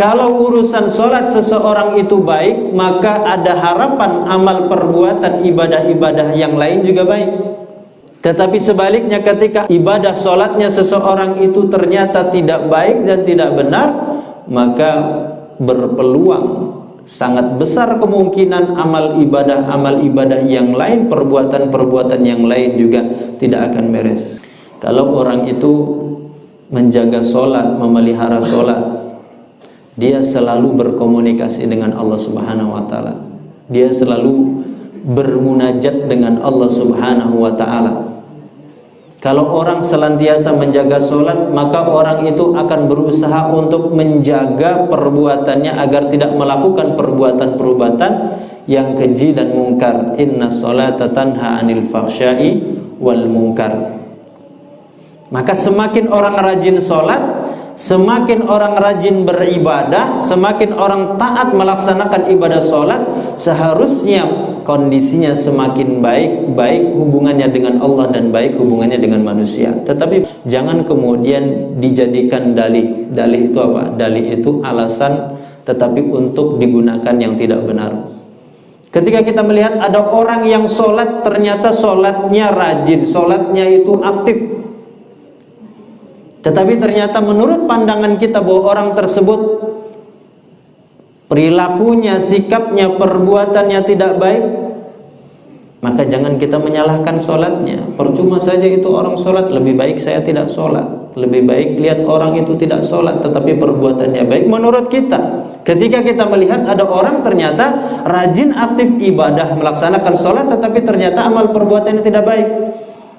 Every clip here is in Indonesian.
Kalau urusan sholat seseorang itu baik, maka ada harapan amal perbuatan ibadah-ibadah yang lain juga baik. Tetapi sebaliknya, ketika ibadah sholatnya seseorang itu ternyata tidak baik dan tidak benar, maka berpeluang sangat besar kemungkinan amal ibadah yang lain, perbuatan-perbuatan yang lain juga tidak akan beres. Kalau orang itu menjaga sholat, memelihara sholat, dia selalu berkomunikasi dengan Allah Subhanahu wa ta'ala. Dia selalu bermunajat dengan Allah Subhanahu wa ta'ala. Kalau orang senantiasa menjaga sholat, maka orang itu akan berusaha untuk menjaga perbuatannya agar tidak melakukan perbuatan-perbuatan yang keji dan mungkar. Inna sholata tanha anil fahsya'i wal mungkar. Maka semakin orang rajin sholat, semakin orang rajin beribadah, semakin orang taat melaksanakan ibadah sholat, seharusnya kondisinya semakin baik hubungannya dengan Allah dan baik hubungannya dengan manusia. Tetapi jangan kemudian dijadikan dalih. Dalih itu apa? Dalih itu alasan tetapi untuk digunakan yang tidak benar. Ketika kita melihat ada orang yang sholat, ternyata sholatnya rajin, sholatnya itu aktif, tetapi ternyata menurut pandangan kita bahwa orang tersebut perilakunya, sikapnya, perbuatannya tidak baik, maka jangan kita menyalahkan sholatnya. Percuma saja itu orang sholat, lebih baik saya tidak sholat. Lebih baik lihat orang itu tidak sholat tetapi perbuatannya baik menurut kita. Ketika kita melihat ada orang ternyata rajin aktif ibadah, melaksanakan sholat, tetapi ternyata amal perbuatannya tidak baik,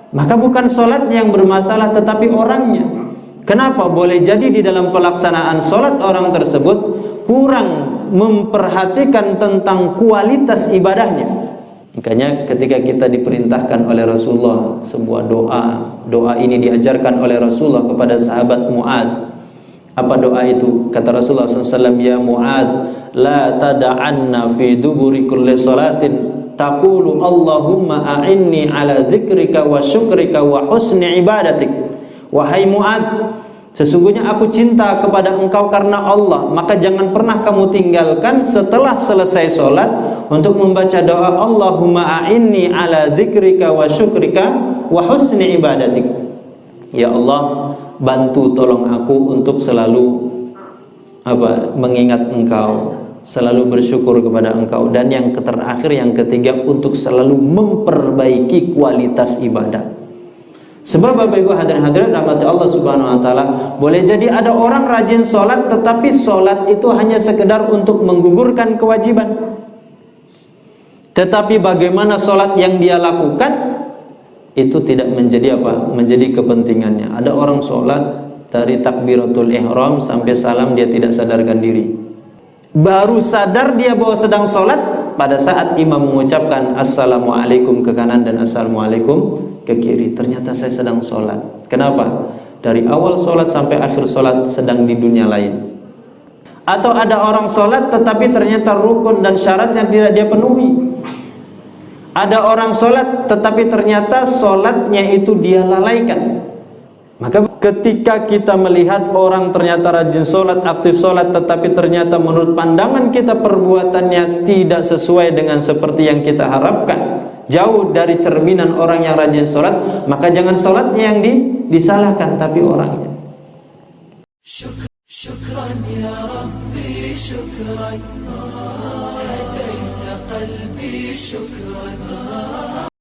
maka bukan sholatnya yang bermasalah tetapi orangnya. Kenapa? Boleh jadi di dalam pelaksanaan sholat orang tersebut kurang memperhatikan tentang kualitas ibadahnya. Makanya ketika kita diperintahkan oleh Rasulullah sebuah doa ini diajarkan oleh Rasulullah kepada sahabat Mu'ad. Apa doa itu? Kata Rasulullah SAW, ya Mu'ad, la tada'anna fi duburi kulli salatin taqulu Allahumma a'inni ala dzikrika wa syukrika wa husni ibadatik. Wahai Mu'ad, sesungguhnya aku cinta kepada engkau karena Allah, maka jangan pernah kamu tinggalkan setelah selesai sholat untuk membaca doa Allahumma a'inni ala dzikrika wa syukrika wa husni ibadatik. Ya Allah, bantu tolong aku untuk selalu mengingat engkau, selalu bersyukur kepada engkau, dan yang terakhir, yang ketiga, untuk selalu memperbaiki kualitas ibadah. Sebab Bapak Ibu hadirin hadirat rahmati Allah Subhanahu wa taala, boleh jadi ada orang rajin sholat tetapi sholat itu hanya sekedar untuk menggugurkan kewajiban. Tetapi bagaimana sholat yang dia lakukan itu tidak menjadi menjadi kepentingannya. Ada orang sholat dari takbiratul ihram sampai salam dia tidak sadarkan diri. Baru sadar dia bahwa sedang sholat pada saat imam mengucapkan assalamualaikum ke kanan dan assalamualaikum ke kiri. Ternyata saya sedang sholat. Kenapa? Dari awal sholat sampai akhir sholat sedang di dunia lain. Atau ada orang sholat tetapi ternyata rukun dan syaratnya tidak dia penuhi. Ada orang sholat tetapi ternyata sholatnya itu dia lalaikan. Maka ketika kita melihat orang ternyata rajin sholat, aktif sholat, tetapi ternyata menurut pandangan kita perbuatannya tidak sesuai dengan seperti yang kita harapkan, jauh dari cerminan orang yang rajin sholat, maka jangan sholatnya yang disalahkan, tapi orangnya. Syukran ya Rabbi, syukran, hadaita qalbi, syukran.